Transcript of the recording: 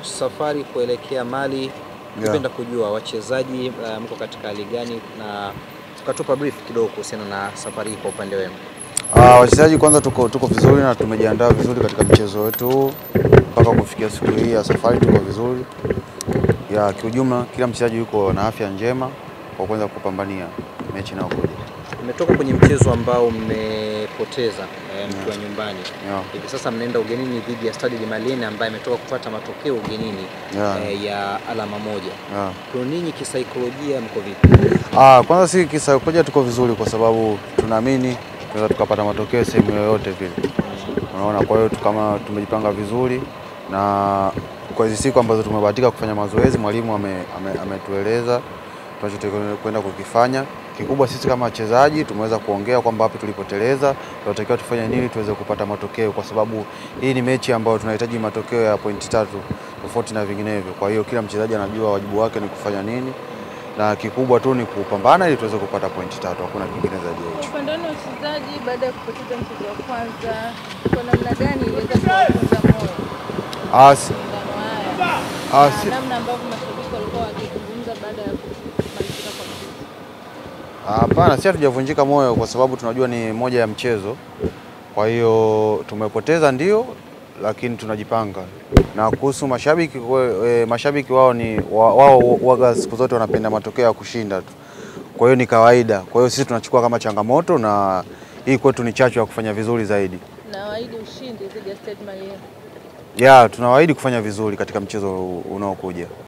Safari kuelekea Mali, napenda kujua wachezaji mko katika hali gani, na tukatupa brief kidogo kuhusiana na safari kwa upande wenu. Wachezaji kwanza tuko vizuri na tumejiandaa vizuri katika mchezo wetu mpaka kufikia siku hii ya safari, tuko vizuri. Kiujumla kila mchezaji yuko na afya njema kwa kuanza kupambania mechi inayokuja. Mmetoka kwenye mchezo ambao mmepoteza mkiwa nyumbani. Hivi sasa mnaenda ugenini dhidi ya Stade Malien ambaye ametoka kupata matokeo ugenini ya alama moja. Kwa ninyi kisaikolojia mko vipi? Kwanza si kisaikolojia tuko vizuri kwa sababu tunaamini tunaweza tukapata matokeo sehemu yoyote vile. Unaona, kwa hiyo kama tumejipanga vizuri na kwa hizo siku ambazo tumebahatika kufanya mazoezi, mwalimu ametueleza tunachotakiwa kwenda kukifanya. Kikubwa sisi kama wachezaji tumeweza kuongea kwamba wapi tulipoteleza, tunatakiwa tufanye nini tuweze kupata matokeo, kwa sababu hii ni mechi ambayo tunahitaji matokeo ya pointi 3 tofauti na vinginevyo. Kwa hiyo kila mchezaji anajua wajibu wake ni kufanya nini, na kikubwa tu ni kupambana ili tuweze kupata pointi 3, hakuna kingine zaidi ya hicho. Upande wa wachezaji baada ya kupoteza mchezo wa kwanza, kwa namna gani iliweza kuwafunza moyo? Namna ambavyo mashabiki walikuwa wakizungumza baada ya kumalizika kwa mchezo. Hapana, sisi hatujavunjika moyo kwa sababu tunajua ni moja ya mchezo. Kwa hiyo tumepoteza ndio, lakini tunajipanga. Na kuhusu mashabiki, mashabiki wao waga siku zote wanapenda matokeo ya kushinda tu. Kwa hiyo ni kawaida. Kwa hiyo sisi tunachukua kama changamoto, na hii kwetu ni chachu ya kufanya vizuri zaidi. Na waahidi ushindi dhidi ya Stade Malien. Tunawaahidi kufanya vizuri katika mchezo unaokuja.